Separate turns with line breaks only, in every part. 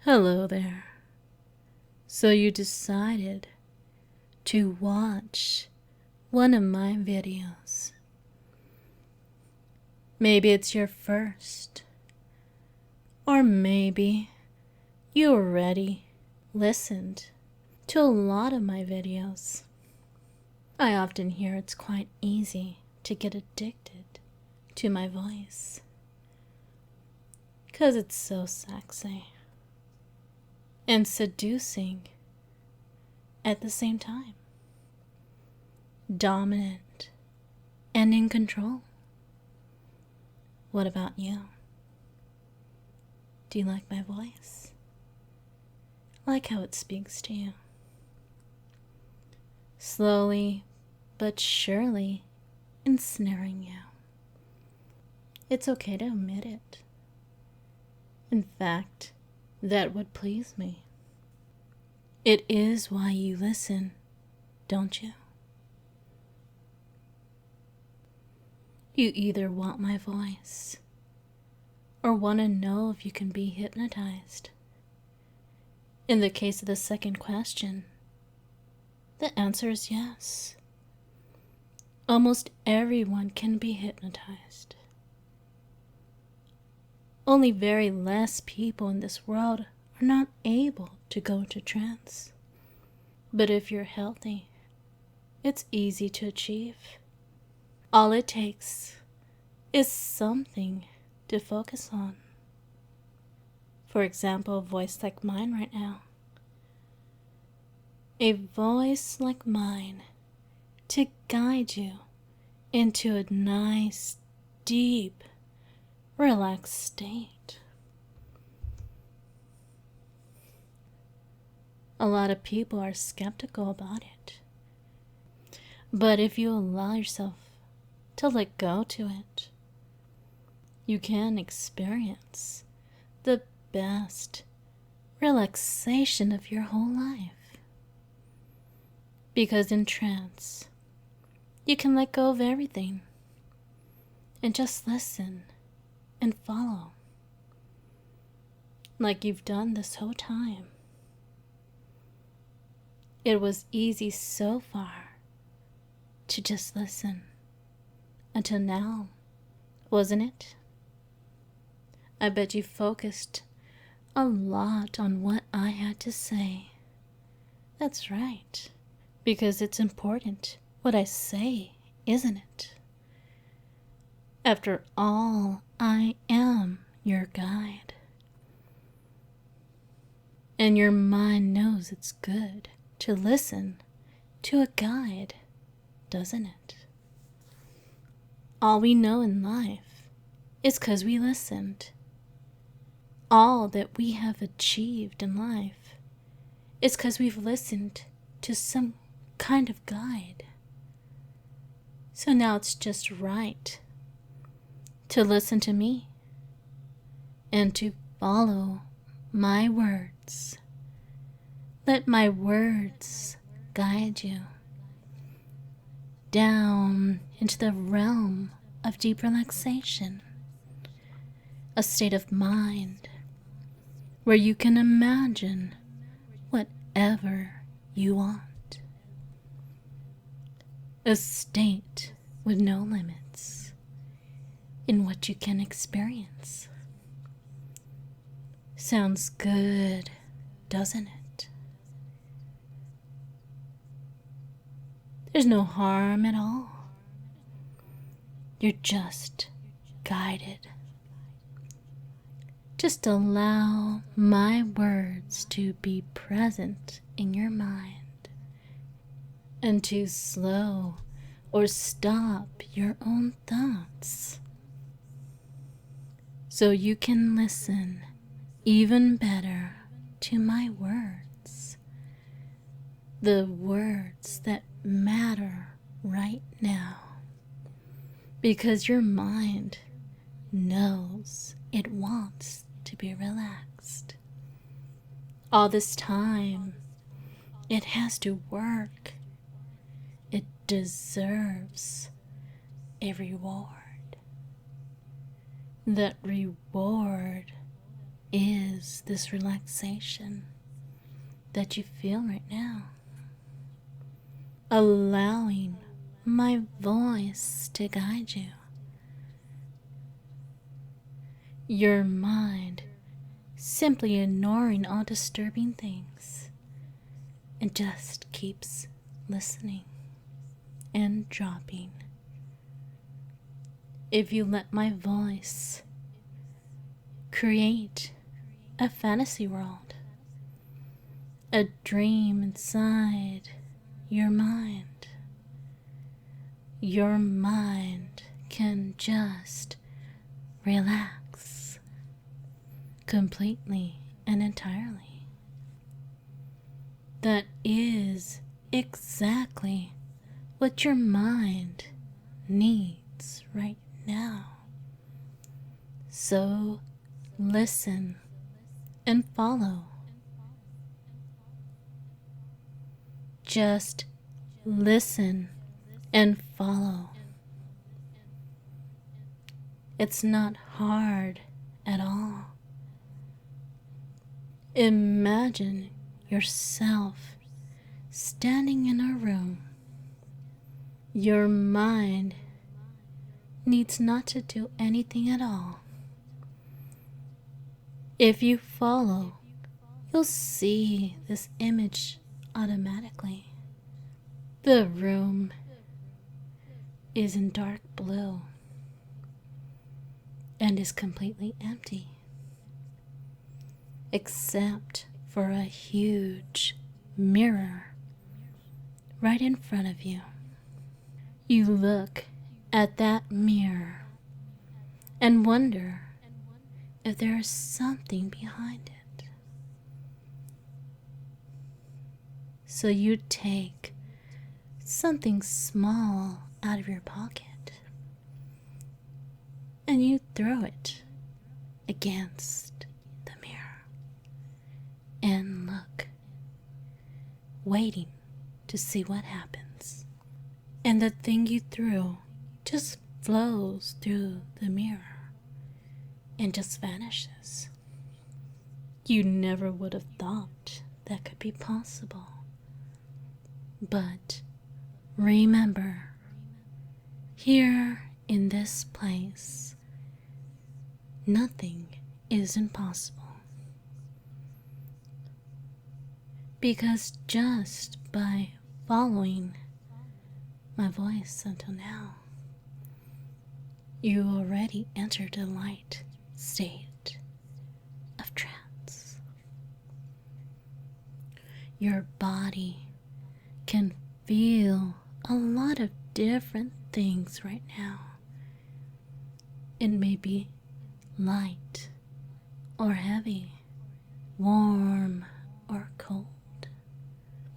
Hello there. So you decided to watch one of my videos. Maybe it's your first, or maybe you already listened to a lot of my videos. I often hear it's quite easy to get addicted to my voice, 'cause it's so sexy and seducing at the same time. Dominant and in control. What about you? Do you like my voice? Like how it speaks to you? Slowly but surely ensnaring you. It's okay to admit it. In fact, that would please me. It is why you listen, don't you? You either want my voice or want to know if you can be hypnotized. In the case of the second question, the answer is yes. Almost everyone can be hypnotized. Only very less people in this world are not able to go into trance. But if you're healthy, it's easy to achieve. All it takes is something to focus on. For example, a voice like mine right now. A voice like mine to guide you into a nice, deep, relaxed state. A lot of people are skeptical about it. But if you allow yourself to let go to it, you can experience the best relaxation of your whole life. Because in trance, you can let go of everything and just listen and follow, like you've done this whole time. It was easy so far to just listen until now, wasn't it? I bet you focused a lot on what I had to say. That's right, because it's important what I say, isn't it? After all, I am your guide. And your mind knows it's good to listen to a guide, doesn't it? All we know in life is 'cause we listened. All that we have achieved in life is 'cause we've listened to some kind of guide. So now it's just right to listen to me and to follow my words. Let my words guide you down into the realm of deep relaxation, a state of mind where you can imagine whatever you want, a state with no limits in what you can experience. Sounds good, doesn't it? There's no harm at all. You're just guided. Just allow my words to be present in your mind and to slow or stop your own thoughts so you can listen even better to my words, the words that matter right now, because your mind knows it wants to be relaxed. All this time, it has to work. It deserves a reward. That reward is this relaxation that you feel right now. Allowing my voice to guide you. Your mind simply ignoring all disturbing things and just keeps listening and dropping. If you let my voice create a fantasy world, a dream inside your mind can just relax completely and entirely. That is exactly what your mind needs right now. So listen and follow. Just listen and follow. It's not hard at all. Imagine yourself standing in a room. Your mind needs not to do anything at all. If you follow, you'll see this image automatically. The room is in dark blue and is completely empty, except for a huge mirror right in front of you. You look at that mirror and wonder if there is something behind it. So you take something small out of your pocket and you throw it against the mirror and look, waiting to see what happens. And the thing you threw just flows through the mirror and just vanishes. You never would have thought that could be possible. But remember, here in this place, nothing is impossible. Because just by following my voice until now, you already entered a light state of trance. Your body can feel a lot of different things right now. It may be light or heavy, warm or cold.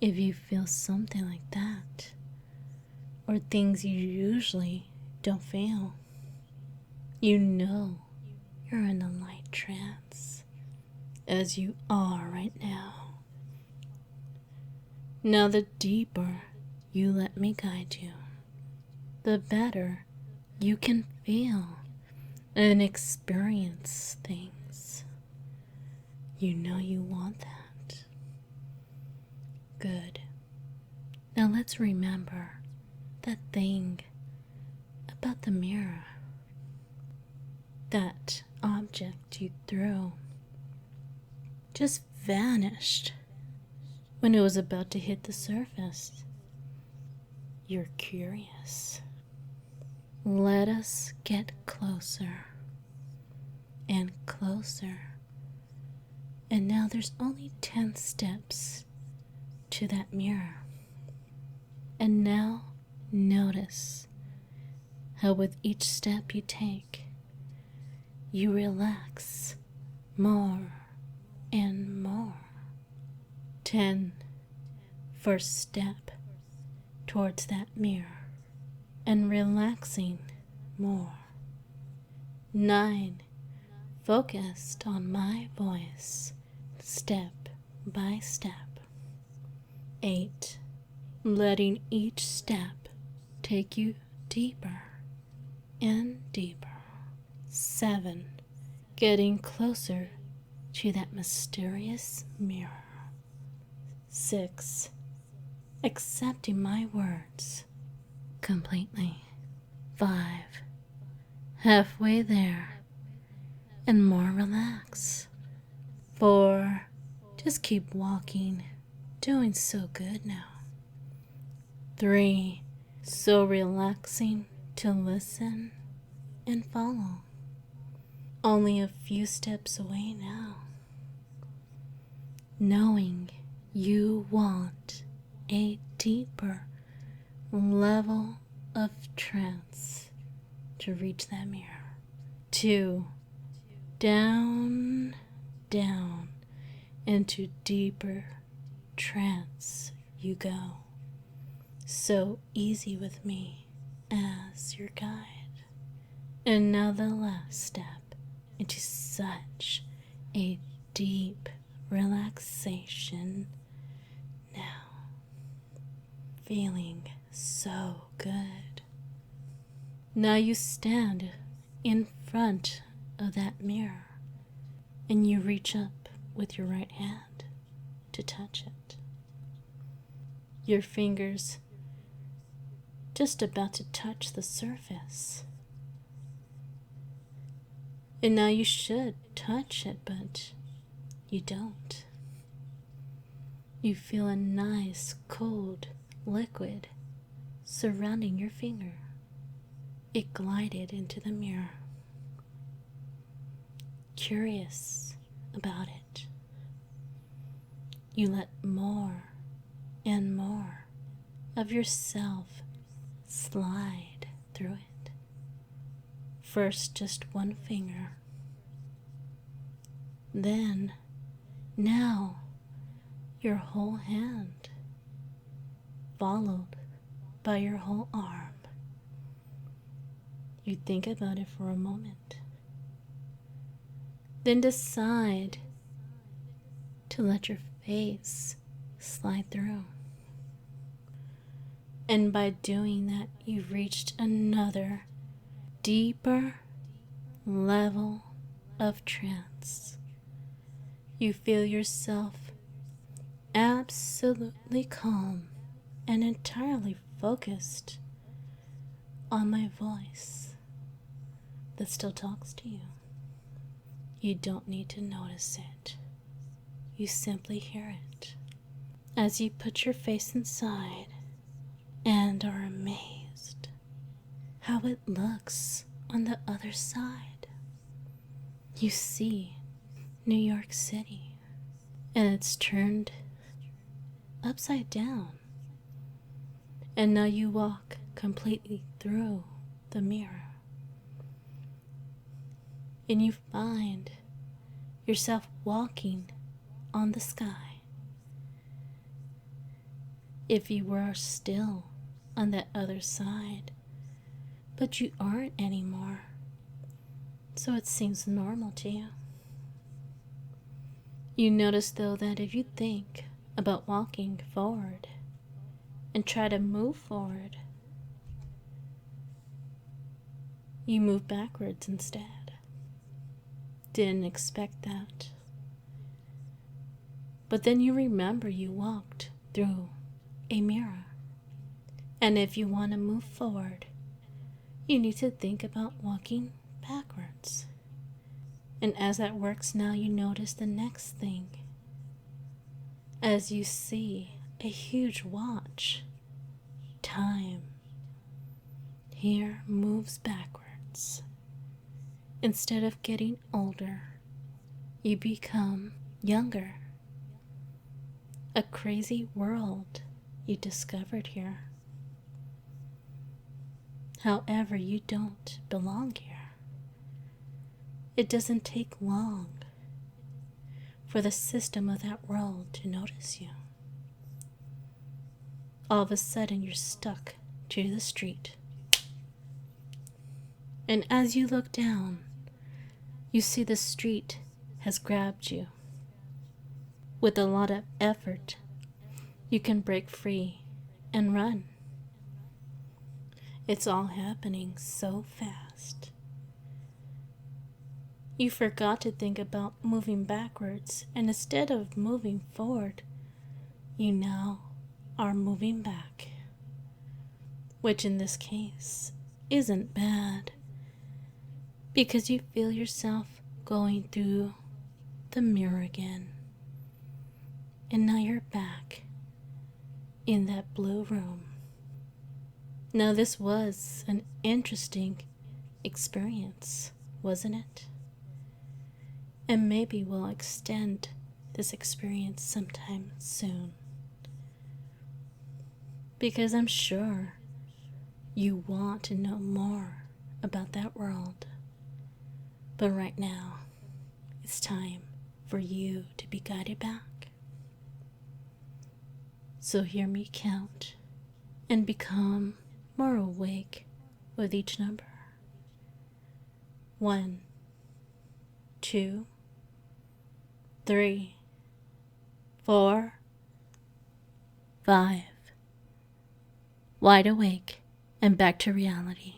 If you feel something like that, or things you usually don't feel, you know you're in a light trance, as you are right now. Now the deeper you let me guide you, the better you can feel and experience things. You know you want that. Good. Now let's remember that thing about the mirror. That object you threw just vanished when it was about to hit the surface. You're curious. Let us get closer and closer. And now there's only 10 steps to that mirror. And now notice how with each step you take, you relax more and more. 10. First step towards that mirror and relaxing more. 9. Focused on my voice, step by step. 8. Letting each step take you deeper and deeper. 7. Getting closer to that mysterious mirror. 6. Accepting my words completely. 5. Halfway there and more relax. 4. Just keep walking, doing so good now. 3. So relaxing to listen and follow. Only a few steps away now. Knowing you want a deeper level of trance to reach that mirror. 2. Down, down into deeper trance you go. So easy with me as your guide. And now the last step into such a deep relaxation now. Feeling so good. Now you stand in front of that mirror and you reach up with your right hand to touch it. Your fingers just about to touch the surface. And now you should touch it, but you don't. You feel a nice, cold liquid surrounding your finger. It glided into the mirror. Curious about it, you let more and more of yourself slide through it. First just one finger, then now your whole hand, followed by your whole arm. You think about it for a moment, then decide to let your face slide through. And by doing that, you've reached another deeper level of trance. You feel yourself absolutely calm and entirely focused on my voice that still talks to you. You don't need to notice it. You simply hear it as you put your face inside and are amazed how it looks on the other side. You see New York City, and it's turned upside down. And now you walk completely through the mirror. And you find yourself walking on the sky. If you were still on that other side, but you aren't anymore, so it seems normal to you. You notice though that if you think about walking forward and try to move forward, you move backwards instead. Didn't expect that. But then you remember you walked through a mirror. And if you want to move forward, you need to think about walking backwards. And as that works now, you notice the next thing. As you see a huge watch, time here moves backwards. Instead of getting older, you become younger. A crazy world you discovered here. However, you don't belong here. It doesn't take long for the system of that world to notice you. All of a sudden, you're stuck to the street. And as you look down, you see the street has grabbed you. With a lot of effort, you can break free and run. It's all happening so fast. You forgot to think about moving backwards, and instead of moving forward, you now are moving back. Which in this case isn't bad, because you feel yourself going through the mirror again. And now you're back in that blue room. Now this was an interesting experience, wasn't it? And maybe we'll extend this experience sometime soon. Because I'm sure you want to know more about that world. But right now, it's time for you to be guided back. So hear me count and become more awake with each number. 1, 2, 3, 4, 5. Wide awake and back to reality.